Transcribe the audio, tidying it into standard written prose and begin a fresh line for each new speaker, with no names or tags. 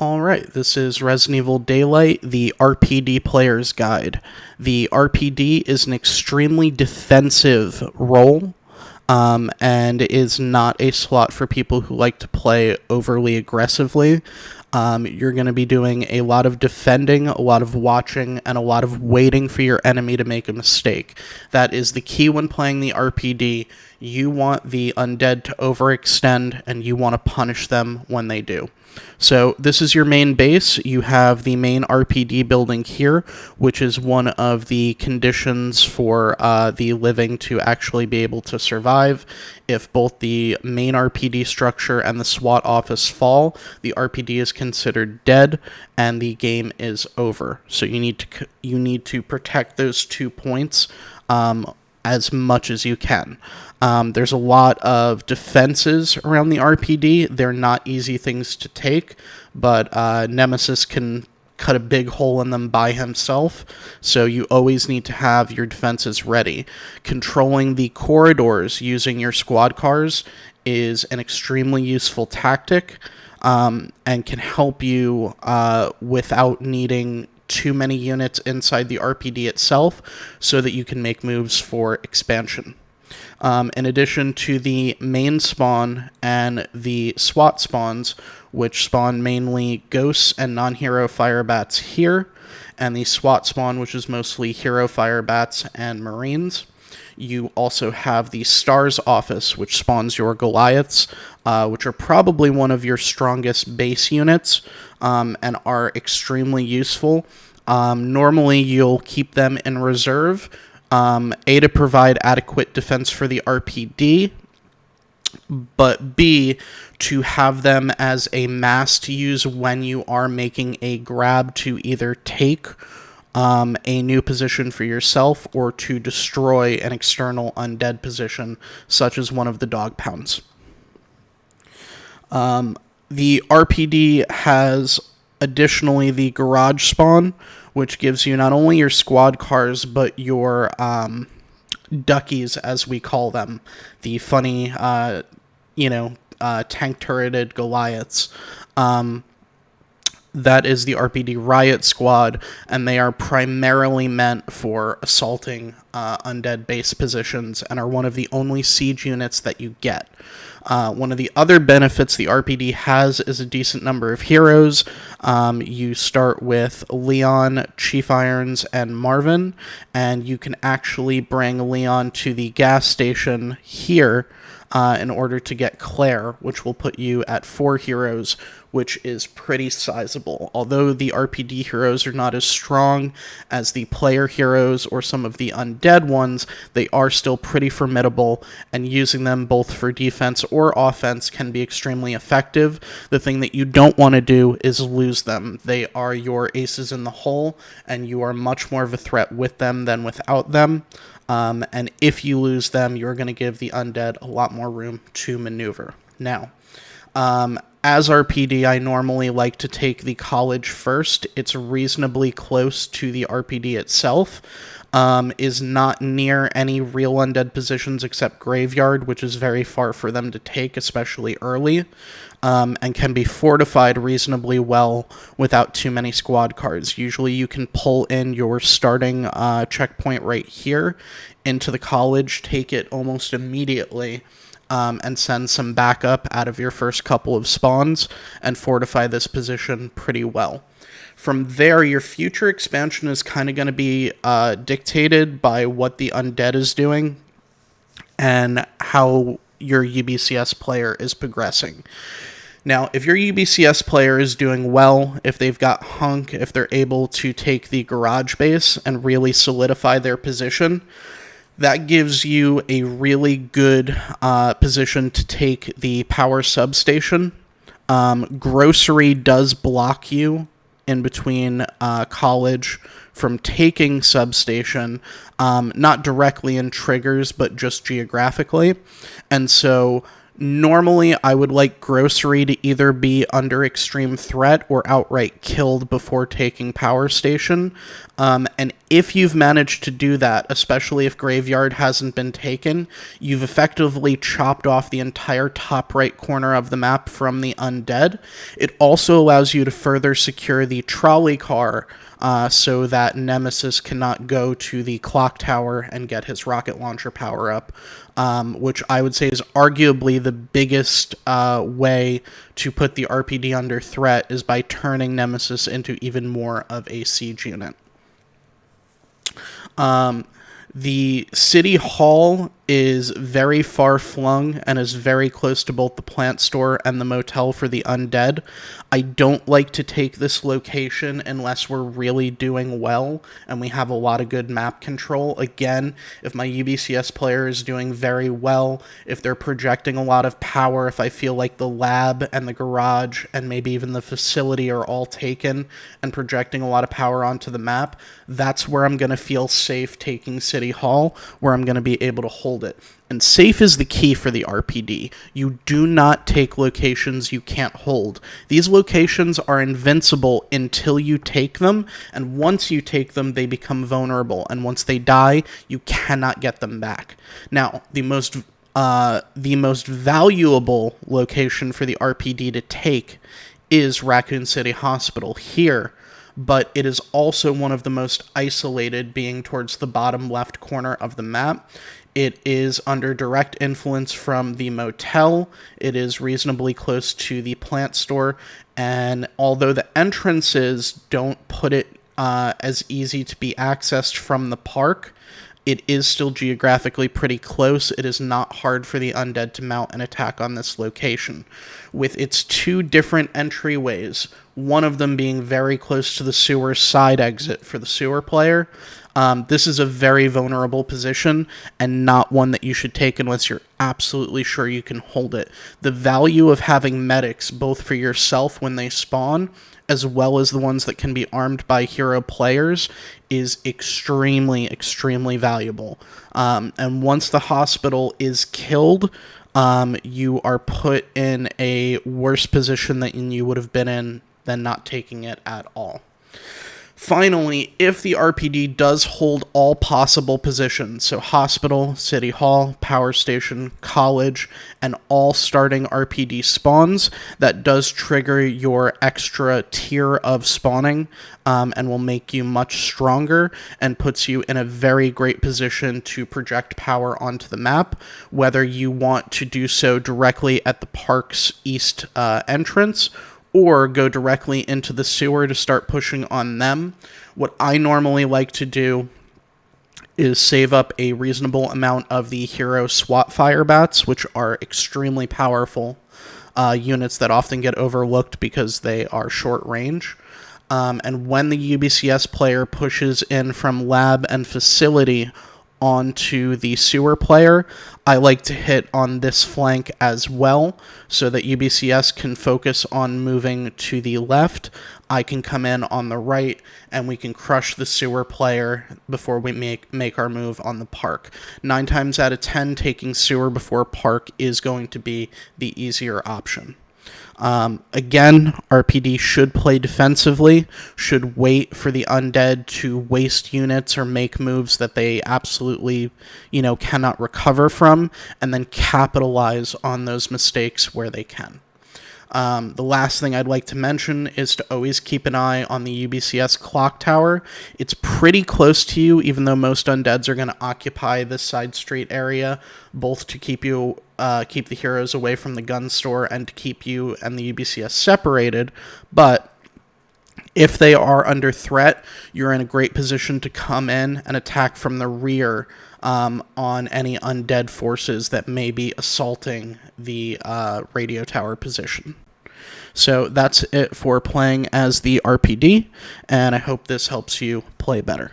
Alright, this is Resident Evil Daylight, the RPD Player's Guide. The RPD is an extremely defensive role, and is not a slot for people who like to play overly aggressively. You're going to be doing a lot of defending, a lot of watching, and a lot of waiting for your enemy to make a mistake. That is the key when playing the RPD. You want the undead to overextend, and you want to punish them when they do. So this is your main base. You have the main RPD building here, which is one of the conditions for the living to actually be able to survive. If both the main RPD structure and the SWAT office fall, the RPD is considered dead, and the game is over. So you need to protect those 2 points as much as you can. There's a lot of defenses around the RPD. They're not easy things to take, but Nemesis can cut a big hole in them by himself, so you always need to have your defenses ready. Controlling the corridors using your squad cars is an extremely useful tactic, and can help you without needing too many units inside the RPD itself, so that you can make moves for expansion. In addition to the main spawn and the SWAT spawns, which spawn mainly ghosts and non-hero firebats here, and the SWAT spawn, which is mostly hero firebats and marines, you also have the STARS office, which spawns your Goliaths, which are probably one of your strongest base units, and are extremely useful. Normally, you'll keep them in reserve, A, to provide adequate defense for the RPD, but B, to have them as a mass to use when you are making a grab to either take a new position for yourself or to destroy an external undead position, such as one of the dog pounds. The RPD has additionally the garage spawn, which gives you not only your squad cars, but your duckies, as we call them, the funny, tank-turreted Goliaths. That is the RPD Riot Squad, and they are primarily meant for assaulting undead base positions and are one of the only siege units that you get. One of the other benefits the RPD has is a decent number of heroes. You start with Leon, Chief Irons, and Marvin, and you can actually bring Leon to the gas station here in order to get Claire, which will put you at 4 heroes, which is pretty sizable. Although the RPD heroes are not as strong as the player heroes or some of the undead ones, they are still pretty formidable, and using them both for defense or offense can be extremely effective. The thing that you don't want to do is lose them. They are your aces in the hole, and you are much more of a threat with them than without them. And if you lose them, you're going to give the undead a lot more room to maneuver. Now, as RPD, I normally like to take the college first. It's reasonably close to the RPD itself. Is not near any real undead positions except Graveyard, which is very far for them to take, especially early, and can be fortified reasonably well without too many squad cars. Usually you can pull in your starting checkpoint right here into the college, take it almost immediately, and send some backup out of your first couple of spawns and fortify this position pretty well. From there, your future expansion is kind of going to be dictated by what the undead is doing and how your UBCS player is progressing. Now, if your UBCS player is doing well, if they've got Hunk, if they're able to take the garage base and really solidify their position, that gives you a really good position to take the power substation. Grocery does block you in between college from taking substation, not directly in triggers, but just geographically. And so Normally, I would like Grocery to either be under extreme threat or outright killed before taking Power Station. And if you've managed to do that, especially if Graveyard hasn't been taken, you've effectively chopped off the entire top right corner of the map from the undead. It also allows you to further secure the trolley car so that Nemesis cannot go to the clock tower and get his rocket launcher power up, which I would say is arguably the biggest way to put the RPD under threat, is by turning Nemesis into even more of a siege unit. The City Hall is very far flung and is very close to both the plant store and the motel for the undead. I don't like to take this location unless we're really doing well and we have a lot of good map control. Again, if my UBCS player is doing very well, if they're projecting a lot of power, if I feel like the lab and the garage and maybe even the facility are all taken and projecting a lot of power onto the map, that's where I'm going to feel safe taking City Hall, where I'm going to be able to hold it. And safe is the key for the RPD. You do not take locations you can't hold. These locations are invincible until you take them, and once you take them, they become vulnerable, and once they die, you cannot get them back. Now, the most valuable location for the RPD to take is Raccoon City Hospital here, but it is also one of the most isolated, being towards the bottom left corner of the map. It is under direct influence from the motel. It is reasonably close to the plant store, and although the entrances don't put it as easy to be accessed from the park, it is still geographically pretty close. It is not hard for the undead to mount an attack on this location. With its two different entryways, one of them being very close to the sewer side exit for the sewer player, this is a very vulnerable position and not one that you should take unless you're absolutely sure you can hold it. The value of having medics, both for yourself when they spawn, as well as the ones that can be armed by hero players, is extremely, extremely valuable. And once the hospital is killed, you are put in a worse position than you would have been in than not taking it at all. Finally, if the RPD does hold all possible positions, so hospital, city hall, power station, college, and all starting RPD spawns, that does trigger your extra tier of spawning, and will make you much stronger and puts you in a very great position to project power onto the map, whether you want to do so directly at the park's east entrance, or go directly into the sewer to start pushing on them. What I normally like to do is save up a reasonable amount of the hero SWAT fire bats, which are extremely powerful units that often get overlooked because they are short range. And when the UBCS player pushes in from lab and facility onto the sewer player, I like to hit on this flank as well so that UBCS can focus on moving to the left. I can come in on the right and we can crush the sewer player before we make our move on the park. 9 times out of 10, taking sewer before park is going to be the easier option. Again, RPD should play defensively, should wait for the undead to waste units or make moves that they absolutely, cannot recover from, and then capitalize on those mistakes where they can. The last thing I'd like to mention is to always keep an eye on the UBCS clock tower. It's pretty close to you, even though most undeads are going to occupy this side street area, both to keep the heroes away from the gun store and to keep you and the UBCS separated. But if they are under threat, you're in a great position to come in and attack from the rear on any undead forces that may be assaulting the radio tower position. So that's it for playing as the RPD, and I hope this helps you play better.